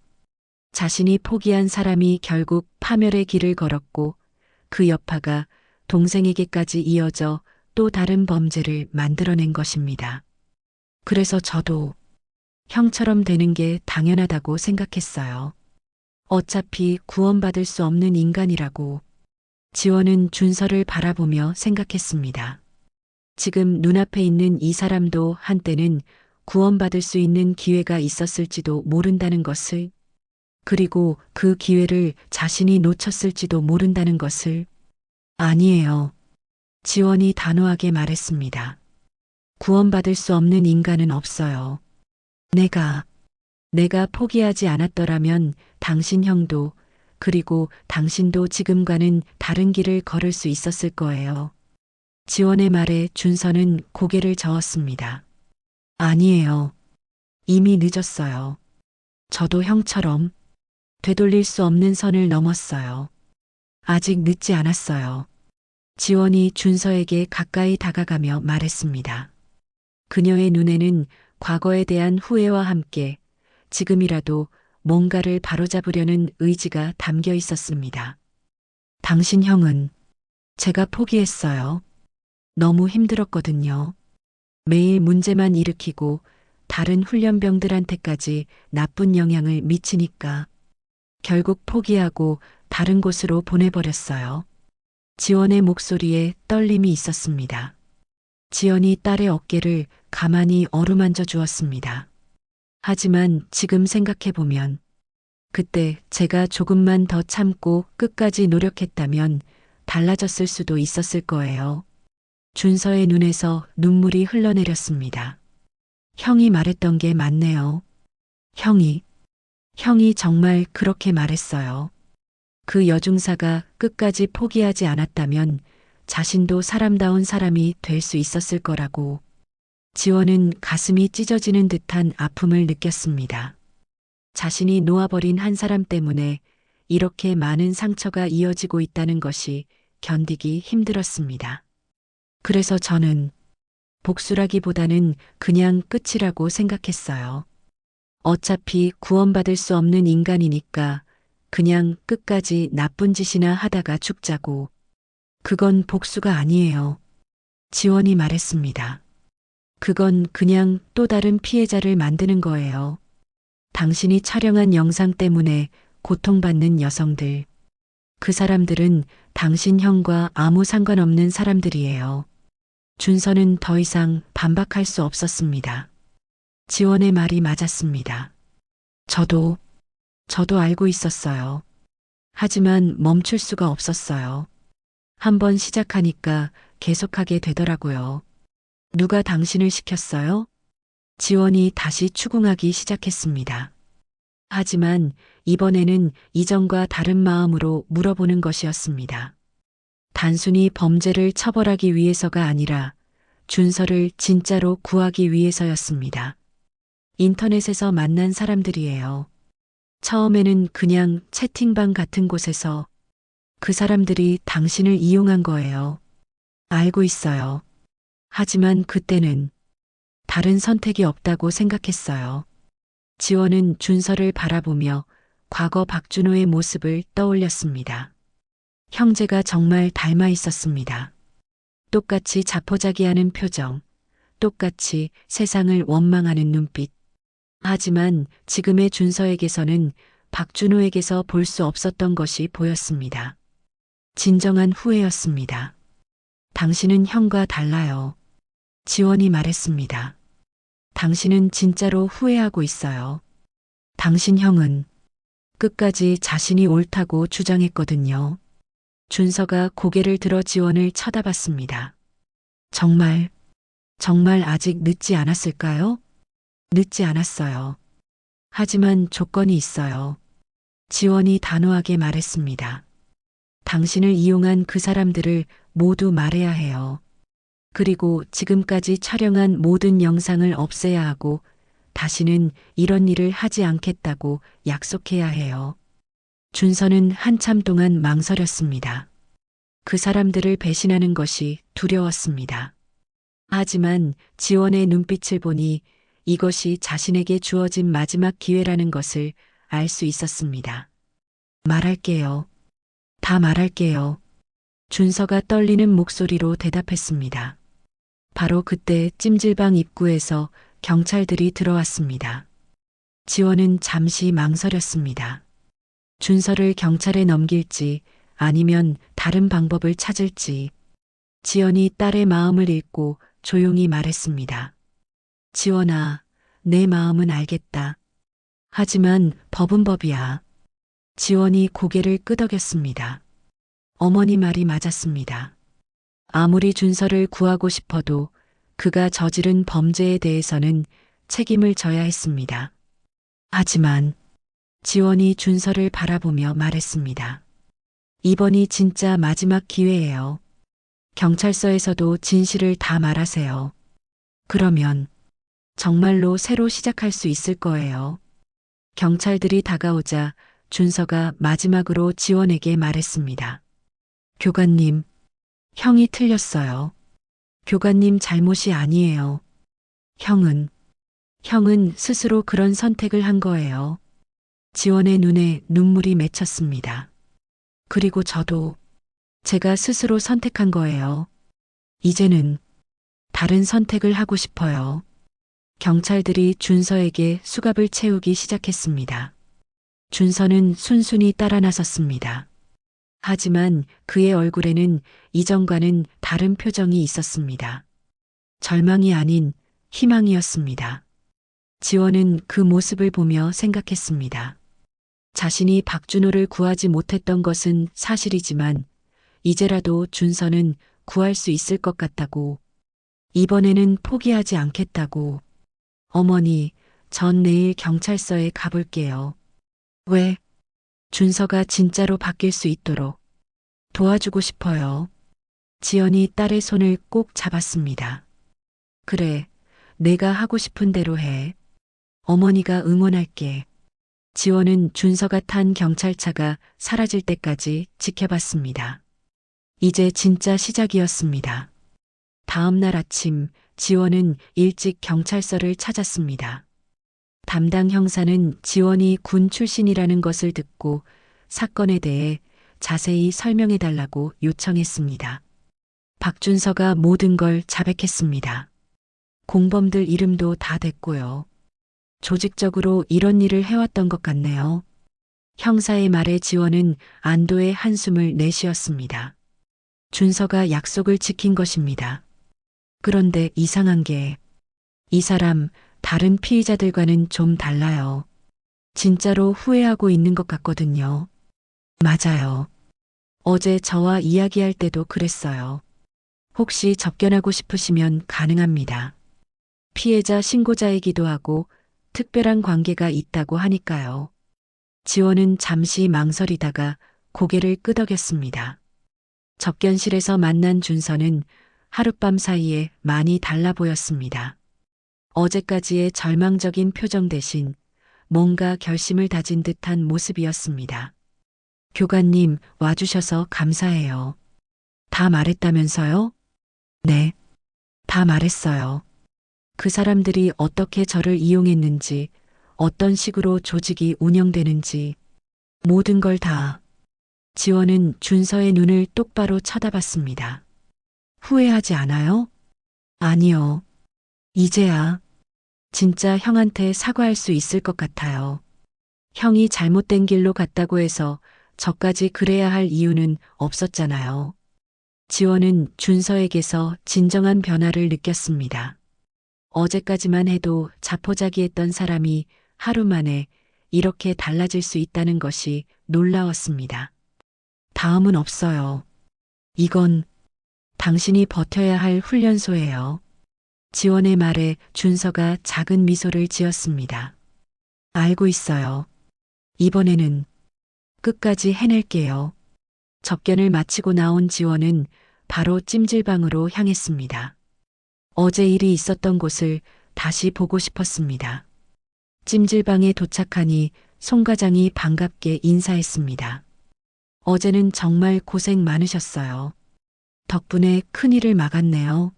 자신이 포기한 사람이 결국 파멸의 길을 걸었고 그 여파가 동생에게까지 이어져 또 다른 범죄를 만들어낸 것입니다. 그래서 저도 형처럼 되는 게 당연하다고 생각했어요. 어차피 구원받을 수 없는 인간이라고. 지원은 준서를 바라보며 생각했습니다. 지금 눈앞에 있는 이 사람도 한때는 구원받을 수 있는 기회가 있었을지도 모른다는 것을, 그리고 그 기회를 자신이 놓쳤을지도 모른다는 것을. 아니에요. 지원이 단호하게 말했습니다. 구원받을 수 없는 인간은 없어요. 내가 포기하지 않았더라면 당신 형도, 그리고 당신도 지금과는 다른 길을 걸을 수 있었을 거예요. 지원의 말에 준서는 고개를 저었습니다. 아니에요. 이미 늦었어요. 저도 형처럼 되돌릴 수 없는 선을 넘었어요. 아직 늦지 않았어요. 지원이 준서에게 가까이 다가가며 말했습니다. 그녀의 눈에는 과거에 대한 후회와 함께 지금이라도 뭔가를 바로잡으려는 의지가 담겨 있었습니다. 당신 형은 제가 포기했어요. 너무 힘들었거든요. 매일 문제만 일으키고 다른 훈련병들한테까지 나쁜 영향을 미치니까 결국 포기하고 다른 곳으로 보내버렸어요. 지원의 목소리에 떨림이 있었습니다. 지연이 딸의 어깨를 가만히 어루만져 주었습니다. 하지만 지금 생각해보면 그때 제가 조금만 더 참고 끝까지 노력했다면 달라졌을 수도 있었을 거예요. 준서의 눈에서 눈물이 흘러내렸습니다. 형이 말했던 게 맞네요. 형이 정말 그렇게 말했어요. 그 여중사가 끝까지 포기하지 않았다면 자신도 사람다운 사람이 될 수 있었을 거라고. 지원은 가슴이 찢어지는 듯한 아픔을 느꼈습니다. 자신이 놓아버린 한 사람 때문에 이렇게 많은 상처가 이어지고 있다는 것이 견디기 힘들었습니다. 그래서 저는 복수라기보다는 그냥 끝이라고 생각했어요. 어차피 구원받을 수 없는 인간이니까 그냥 끝까지 나쁜 짓이나 하다가 죽자고. 그건 복수가 아니에요. 지원이 말했습니다. 그건 그냥 또 다른 피해자를 만드는 거예요. 당신이 촬영한 영상 때문에 고통받는 여성들. 그 사람들은 당신 형과 아무 상관없는 사람들이에요. 준서는 더 이상 반박할 수 없었습니다. 지원의 말이 맞았습니다. 저도 알고 있었어요. 하지만 멈출 수가 없었어요. 한번 시작하니까 계속하게 되더라고요. 누가 당신을 시켰어요? 지원이 다시 추궁하기 시작했습니다. 하지만 이번에는 이전과 다른 마음으로 물어보는 것이었습니다. 단순히 범죄를 처벌하기 위해서가 아니라 준서를 진짜로 구하기 위해서였습니다. 인터넷에서 만난 사람들이에요. 처음에는 그냥 채팅방 같은 곳에서. 그 사람들이 당신을 이용한 거예요. 알고 있어요. 하지만 그때는 다른 선택이 없다고 생각했어요. 지원은 준서를 바라보며 과거 박준호의 모습을 떠올렸습니다. 형제가 정말 닮아 있었습니다. 똑같이 자포자기하는 표정, 똑같이 세상을 원망하는 눈빛. 하지만 지금의 준서에게서는 박준호에게서 볼 수 없었던 것이 보였습니다. 진정한 후회였습니다. 당신은 형과 달라요. 지원이 말했습니다. 당신은 진짜로 후회하고 있어요. 당신 형은 끝까지 자신이 옳다고 주장했거든요. 준서가 고개를 들어 지원을 쳐다봤습니다. 정말 아직 늦지 않았을까요? 늦지 않았어요. 하지만 조건이 있어요. 지원이 단호하게 말했습니다. 당신을 이용한 그 사람들을 모두 말해야 해요. 그리고 지금까지 촬영한 모든 영상을 없애야 하고 다시는 이런 일을 하지 않겠다고 약속해야 해요. 준서는 한참 동안 망설였습니다. 그 사람들을 배신하는 것이 두려웠습니다. 하지만 지원의 눈빛을 보니 이것이 자신에게 주어진 마지막 기회라는 것을 알 수 있었습니다. 말할게요. 다 말할게요. 준서가 떨리는 목소리로 대답했습니다. 바로 그때 찜질방 입구에서 경찰들이 들어왔습니다. 지원은 잠시 망설였습니다. 준서를 경찰에 넘길지 아니면 다른 방법을 찾을지. 지연이 딸의 마음을 읽고 조용히 말했습니다. 지원아, 내 마음은 알겠다. 하지만 법은 법이야. 지원이 고개를 끄덕였습니다. 어머니 말이 맞았습니다. 아무리 준서를 구하고 싶어도 그가 저지른 범죄에 대해서는 책임을 져야 했습니다. 하지만 지원이 준서를 바라보며 말했습니다. 이번이 진짜 마지막 기회예요. 경찰서에서도 진실을 다 말하세요. 그러면 정말로 새로 시작할 수 있을 거예요. 경찰들이 다가오자 준서가 마지막으로 지원에게 말했습니다. 교관님, 형이 틀렸어요. 교관님 잘못이 아니에요. 형은 스스로 그런 선택을 한 거예요. 지원의 눈에 눈물이 맺혔습니다. 그리고 저도 제가 스스로 선택한 거예요. 이제는 다른 선택을 하고 싶어요. 경찰들이 준서에게 수갑을 채우기 시작했습니다. 준서는 순순히 따라 나섰습니다. 하지만 그의 얼굴에는 이전과는 다른 표정이 있었습니다. 절망이 아닌 희망이었습니다. 지원은 그 모습을 보며 생각했습니다. 자신이 박준호를 구하지 못했던 것은 사실이지만 이제라도 준서는 구할 수 있을 것 같다고, 이번에는 포기하지 않겠다고. 어머니, 전 내일 경찰서에 가볼게요. 왜? 준서가 진짜로 바뀔 수 있도록 도와주고 싶어요. 지연이 딸의 손을 꼭 잡았습니다. 그래, 내가 하고 싶은 대로 해. 어머니가 응원할게. 지원은 준서가 탄 경찰차가 사라질 때까지 지켜봤습니다. 이제 진짜 시작이었습니다. 다음 날 아침 지원은 일찍 경찰서를 찾았습니다. 담당 형사는 지원이 군 출신이라는 것을 듣고 사건에 대해 자세히 설명해 달라고 요청했습니다. 박준서가 모든 걸 자백했습니다. 공범들 이름도 다 됐고요. 조직적으로 이런 일을 해왔던 것 같네요. 형사의 말에 지원은 안도의 한숨을 내쉬었습니다. 준서가 약속을 지킨 것입니다. 그런데 이상한 게 이 사람 다른 피의자들과는 좀 달라요. 진짜로 후회하고 있는 것 같거든요. 맞아요. 어제 저와 이야기할 때도 그랬어요. 혹시 접견하고 싶으시면 가능합니다. 피해자 신고자이기도 하고 특별한 관계가 있다고 하니까요. 지원은 잠시 망설이다가 고개를 끄덕였습니다. 접견실에서 만난 준서는 하룻밤 사이에 많이 달라 보였습니다. 어제까지의 절망적인 표정 대신 뭔가 결심을 다진 듯한 모습이었습니다. 교관님, 와주셔서 감사해요. 다 말했다면서요? 네, 다 말했어요. 그 사람들이 어떻게 저를 이용했는지, 어떤 식으로 조직이 운영되는지, 모든 걸 다. 지원은 준서의 눈을 똑바로 쳐다봤습니다. 후회하지 않아요? 아니요. 이제야 진짜 형한테 사과할 수 있을 것 같아요. 형이 잘못된 길로 갔다고 해서 저까지 그래야 할 이유는 없었잖아요. 지원은 준서에게서 진정한 변화를 느꼈습니다. 어제까지만 해도 자포자기했던 사람이 하루 만에 이렇게 달라질 수 있다는 것이 놀라웠습니다. 다음은 없어요. 이건 당신이 버텨야 할 훈련소예요. 지원의 말에 준서가 작은 미소를 지었습니다. 알고 있어요. 이번에는 끝까지 해낼게요. 접견을 마치고 나온 지원은 바로 찜질방으로 향했습니다. 어제 일이 있었던 곳을 다시 보고 싶었습니다. 찜질방에 도착하니 송 과장이 반갑게 인사했습니다. 어제는 정말 고생 많으셨어요. 덕분에 큰일을 막았네요.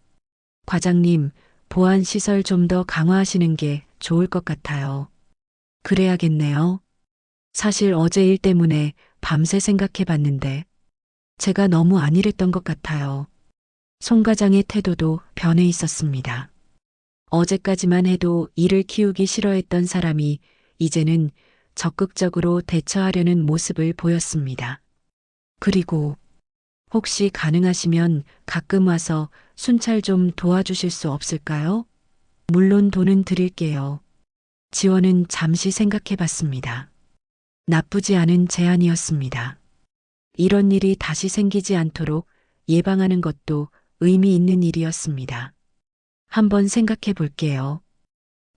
과장님, 보안 시설 좀 더 강화하시는 게 좋을 것 같아요. 그래야겠네요. 사실 어제 일 때문에 밤새 생각해 봤는데 제가 너무 안일했던 것 같아요. 송 과장의 태도도 변해 있었습니다. 어제까지만 해도 일을 키우기 싫어했던 사람이 이제는 적극적으로 대처하려는 모습을 보였습니다. 그리고 혹시 가능하시면 가끔 와서 순찰 좀 도와주실 수 없을까요? 물론 돈은 드릴게요. 지원은 잠시 생각해 봤습니다. 나쁘지 않은 제안이었습니다. 이런 일이 다시 생기지 않도록 예방하는 것도 의미 있는 일이었습니다. 한번 생각해 볼게요.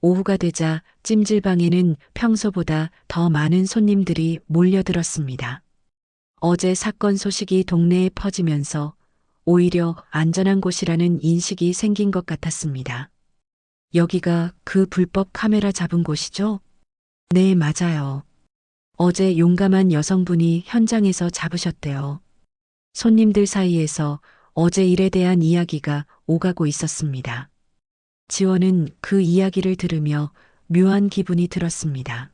오후가 되자 찜질방에는 평소보다 더 많은 손님들이 몰려들었습니다. 어제 사건 소식이 동네에 퍼지면서 오히려 안전한 곳이라는 인식이 생긴 것 같았습니다. 여기가 그 불법 카메라 잡은 곳이죠? 네, 맞아요. 어제 용감한 여성분이 현장에서 잡으셨대요. 손님들 사이에서 어제 일에 대한 이야기가 오가고 있었습니다. 지원은 그 이야기를 들으며 묘한 기분이 들었습니다.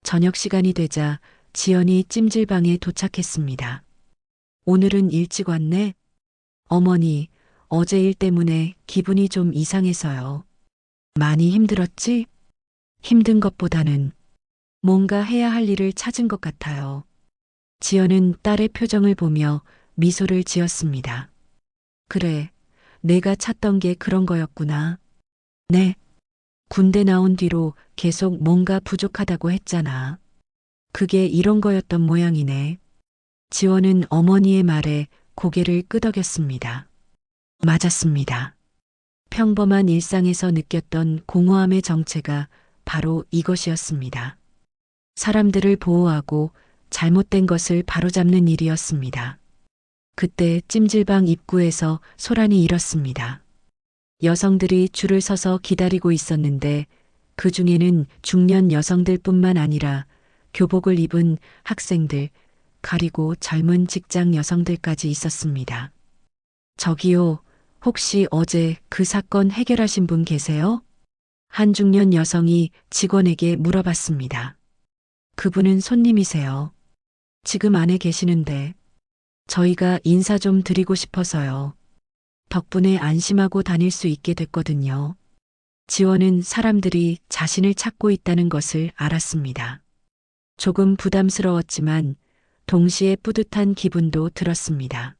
저녁 시간이 되자 지연이 찜질방에 도착했습니다. 오늘은 일찍 왔네? 어머니, 어제 일 때문에 기분이 좀 이상해서요. 많이 힘들었지? 힘든 것보다는 뭔가 해야 할 일을 찾은 것 같아요. 지연은 딸의 표정을 보며 미소를 지었습니다. 그래, 내가 찾던 게 그런 거였구나. 네. 군대 나온 뒤로 계속 뭔가 부족하다고 했잖아. 그게 이런 거였던 모양이네. 지원은 어머니의 말에 고개를 끄덕였습니다. 맞았습니다. 평범한 일상에서 느꼈던 공허함의 정체가 바로 이것이었습니다. 사람들을 보호하고 잘못된 것을 바로잡는 일이었습니다. 그때 찜질방 입구에서 소란이 일었습니다. 여성들이 줄을 서서 기다리고 있었는데 그 중에는 중년 여성들뿐만 아니라 교복을 입은 학생들, 가리고 젊은 직장 여성들까지 있었습니다. 저기요, 혹시 어제 그 사건 해결하신 분 계세요? 한 중년 여성이 직원에게 물어봤습니다. 그분은 손님이세요. 지금 안에 계시는데 저희가 인사 좀 드리고 싶어서요. 덕분에 안심하고 다닐 수 있게 됐거든요. 지원은 사람들이 자신을 찾고 있다는 것을 알았습니다. 조금 부담스러웠지만 동시에 뿌듯한 기분도 들었습니다.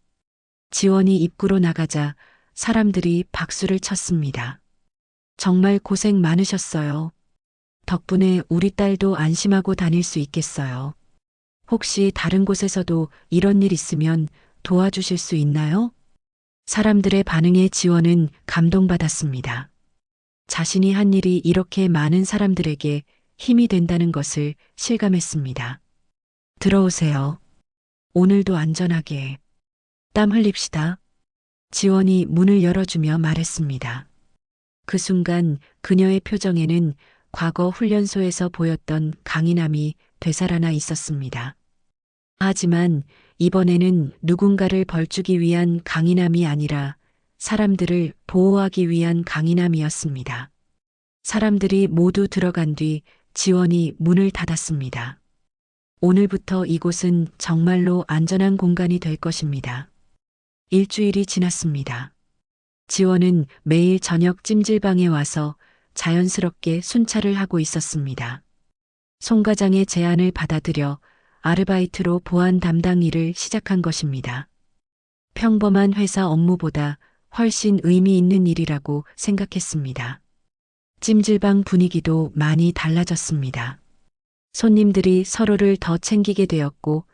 지원이 입구로 나가자 사람들이 박수를 쳤습니다. 정말 고생 많으셨어요. 덕분에 우리 딸도 안심하고 다닐 수 있겠어요. 혹시 다른 곳에서도 이런 일 있으면 도와주실 수 있나요? 사람들의 반응에 지원은 감동받았습니다. 자신이 한 일이 이렇게 많은 사람들에게 힘이 된다는 것을 실감했습니다. 들어오세요. 오늘도 안전하게. 땀 흘립시다. 지원이 문을 열어주며 말했습니다. 그 순간 그녀의 표정에는 과거 훈련소에서 보였던 강인함이 되살아나 있었습니다. 하지만 이번에는 누군가를 벌주기 위한 강인함이 아니라 사람들을 보호하기 위한 강인함이었습니다. 사람들이 모두 들어간 뒤 지원이 문을 닫았습니다. 오늘부터 이곳은 정말로 안전한 공간이 될 것입니다. 일주일이 지났습니다. 지원은 매일 저녁 찜질방에 와서 자연스럽게 순찰을 하고 있었습니다. 송 과장의 제안을 받아들여 아르바이트로 보안 담당 일을 시작한 것입니다. 평범한 회사 업무보다 훨씬 의미 있는 일이라고 생각했습니다. 찜질방 분위기도 많이 달라졌습니다. 손님들이 서로를 더 챙기게 되었고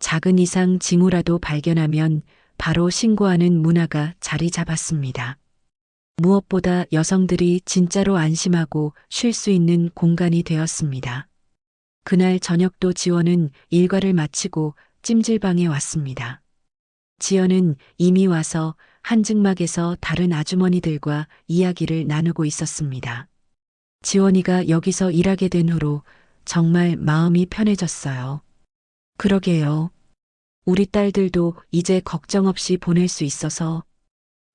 작은 이상 징후라도 발견하면 바로 신고하는 문화가 자리 잡았습니다. 무엇보다 여성들이 진짜로 안심하고 쉴 수 있는 공간이 되었습니다. 그날 저녁도 지원은 일과를 마치고 찜질방에 왔습니다. 지연은 이미 와서 한증막에서 다른 아주머니들과 이야기를 나누고 있었습니다. 지원이가 여기서 일하게 된 후로 정말 마음이 편해졌어요. 그러게요. 우리 딸들도 이제 걱정 없이 보낼 수 있어서.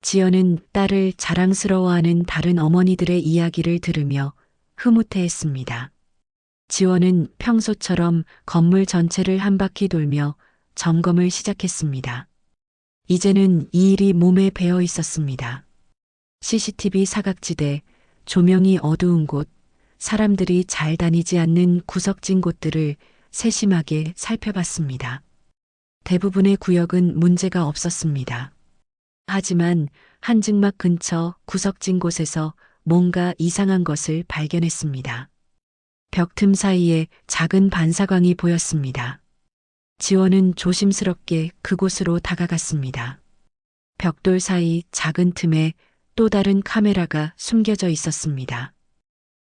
지연은 딸을 자랑스러워하는 다른 어머니들의 이야기를 들으며 흐뭇해했습니다. 지원은 평소처럼 건물 전체를 한 바퀴 돌며 점검을 시작했습니다. 이제는 이 일이 몸에 배어 있었습니다. CCTV 사각지대, 조명이 어두운 곳, 사람들이 잘 다니지 않는 구석진 곳들을 세심하게 살펴봤습니다. 대부분의 구역은 문제가 없었습니다. 하지만 한증막 근처 구석진 곳에서 뭔가 이상한 것을 발견했습니다. 벽 틈 사이에 작은 반사광이 보였습니다. 지원은 조심스럽게 그곳으로 다가갔습니다. 벽돌 사이 작은 틈에 또 다른 카메라가 숨겨져 있었습니다.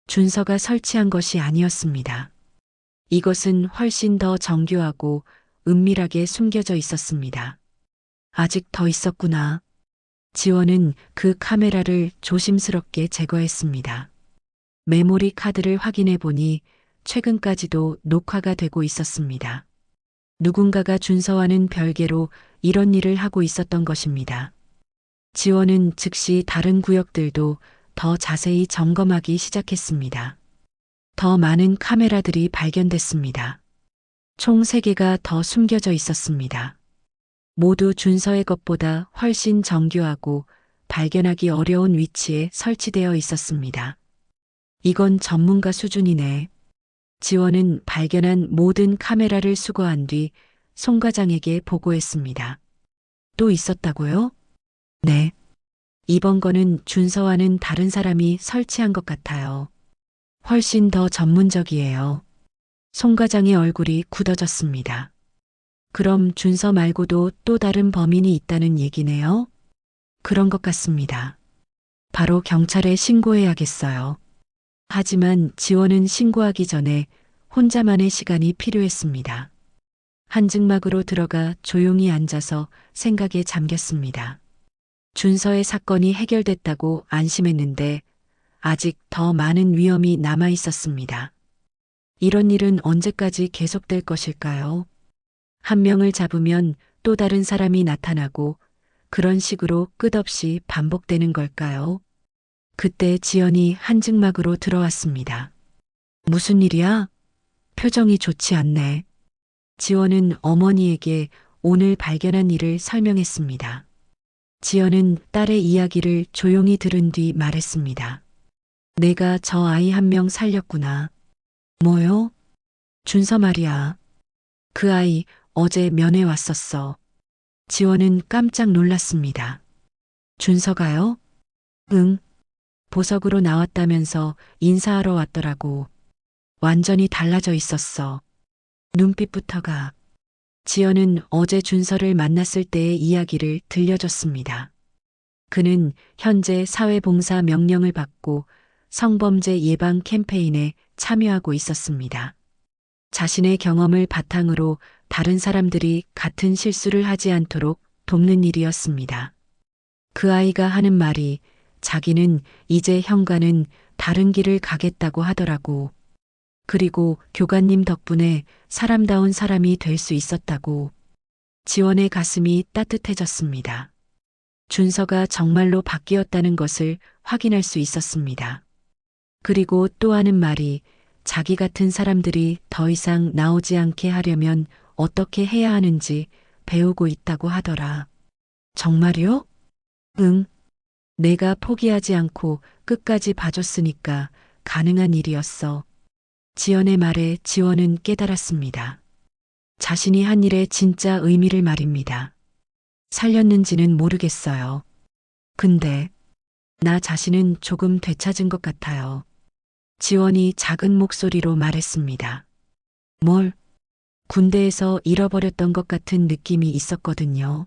준서가 설치한 것이 아니었습니다. 이것은 훨씬 더 정교하고 은밀하게 숨겨져 있었습니다. 아직 더 있었구나. 지원은 그 카메라를 조심스럽게 제거했습니다. 메모리 카드를 확인해 보니 최근까지도 녹화가 되고 있었습니다. 누군가가 준서와는 별개로 이런 일을 하고 있었던 것입니다. 지원은 즉시 다른 구역들도 더 자세히 점검하기 시작했습니다. 더 많은 카메라들이 발견됐습니다. 총 3개가 더 숨겨져 있었습니다. 모두 준서의 것보다 훨씬 정교하고 발견하기 어려운 위치에 설치되어 있었습니다. 이건 전문가 수준이네. 지원은 발견한 모든 카메라를 수거한 뒤 송 과장에게 보고했습니다. 또 있었다고요? 네. 이번 거는 준서와는 다른 사람이 설치한 것 같아요. 훨씬 더 전문적이에요. 송 과장의 얼굴이 굳어졌습니다. 그럼 준서 말고도 또 다른 범인이 있다는 얘기네요? 그런 것 같습니다. 바로 경찰에 신고해야겠어요. 하지만 지원은 신고하기 전에 혼자만의 시간이 필요했습니다. 한증막으로 들어가 조용히 앉아서 생각에 잠겼습니다. 준서의 사건이 해결됐다고 안심했는데 아직 더 많은 위험이 남아 있었습니다. 이런 일은 언제까지 계속될 것일까요? 한 명을 잡으면 또 다른 사람이 나타나고 그런 식으로 끝없이 반복되는 걸까요? 그때 지연이 한증막으로 들어왔습니다. 무슨 일이야? 표정이 좋지 않네. 지원은 어머니에게 오늘 발견한 일을 설명했습니다. 지연은 딸의 이야기를 조용히 들은 뒤 말했습니다. 내가 저 아이 한 명 살렸구나. 뭐요? 준서 말이야. 그 아이 어제 면회 왔었어. 지원은 깜짝 놀랐습니다. 준서가요? 응. 보석으로 나왔다면서 인사하러 왔더라고. 완전히 달라져 있었어. 눈빛부터가. 지연은 어제 준서를 만났을 때의 이야기를 들려줬습니다. 그는 현재 사회봉사 명령을 받고 성범죄 예방 캠페인에 참여하고 있었습니다. 자신의 경험을 바탕으로 다른 사람들이 같은 실수를 하지 않도록 돕는 일이었습니다. 그 아이가 하는 말이 자기는 이제 현관은 다른 길을 가겠다고 하더라고. 그리고 교관님 덕분에 사람다운 사람이 될 수 있었다고. 지원의 가슴이 따뜻해졌습니다. 준서가 정말로 바뀌었다는 것을 확인할 수 있었습니다. 그리고 또 하는 말이 자기 같은 사람들이 더 이상 나오지 않게 하려면 어떻게 해야 하는지 배우고 있다고 하더라. 정말요? 응. 내가 포기하지 않고 끝까지 봐줬으니까 가능한 일이었어. 지연의 말에 지원은 깨달았습니다. 자신이 한 일의 진짜 의미를 말입니다. 살렸는지는 모르겠어요. 근데 나 자신은 조금 되찾은 것 같아요. 지원이 작은 목소리로 말했습니다. 뭘? 군대에서 잃어버렸던 것 같은 느낌이 있었거든요.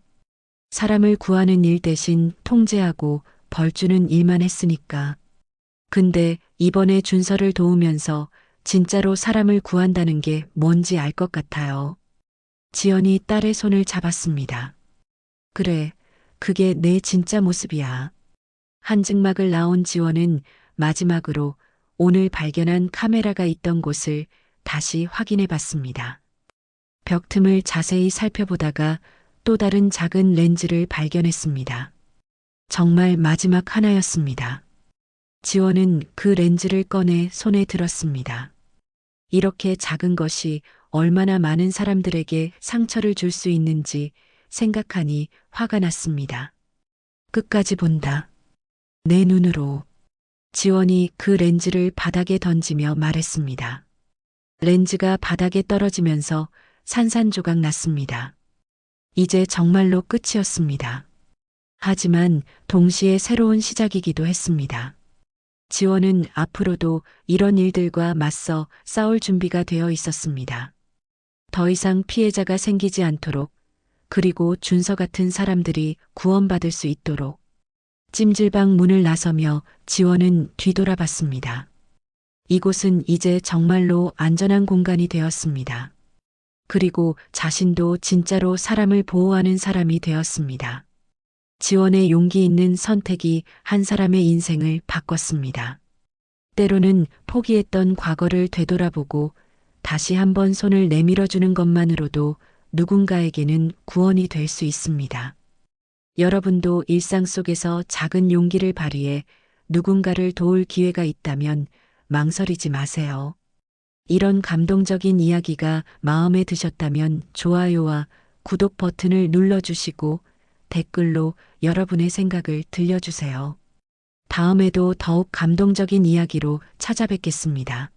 사람을 구하는 일 대신 통제하고 벌 주는 일만 했으니까. 근데 이번에 준서를 도우면서 진짜로 사람을 구한다는 게 뭔지 알 것 같아요. 지연이 딸의 손을 잡았습니다. 그래, 그게 내 진짜 모습이야. 한증막을 나온 지원은 마지막으로 오늘 발견한 카메라가 있던 곳을 다시 확인해 봤습니다. 벽 틈을 자세히 살펴보다가 또 다른 작은 렌즈를 발견했습니다. 정말 마지막 하나였습니다. 지원은 그 렌즈를 꺼내 손에 들었습니다. 이렇게 작은 것이 얼마나 많은 사람들에게 상처를 줄 수 있는지 생각하니 화가 났습니다. 끝까지 본다. 내 눈으로. 지원이 그 렌즈를 바닥에 던지며 말했습니다. 렌즈가 바닥에 떨어지면서 산산조각 났습니다. 이제 정말로 끝이었습니다. 하지만 동시에 새로운 시작이기도 했습니다. 지원은 앞으로도 이런 일들과 맞서 싸울 준비가 되어 있었습니다. 더 이상 피해자가 생기지 않도록, 그리고 준서 같은 사람들이 구원받을 수 있도록. 찜질방 문을 나서며 지원은 뒤돌아봤습니다. 이곳은 이제 정말로 안전한 공간이 되었습니다. 그리고 자신도 진짜로 사람을 보호하는 사람이 되었습니다. 지원의 용기 있는 선택이 한 사람의 인생을 바꿨습니다. 때로는 포기했던 과거를 되돌아보고 다시 한번 손을 내밀어주는 것만으로도 누군가에게는 구원이 될 수 있습니다. 여러분도 일상 속에서 작은 용기를 발휘해 누군가를 도울 기회가 있다면 망설이지 마세요. 이런 감동적인 이야기가 마음에 드셨다면 좋아요와 구독 버튼을 눌러주시고 댓글로 여러분의 생각을 들려주세요. 다음에도 더욱 감동적인 이야기로 찾아뵙겠습니다.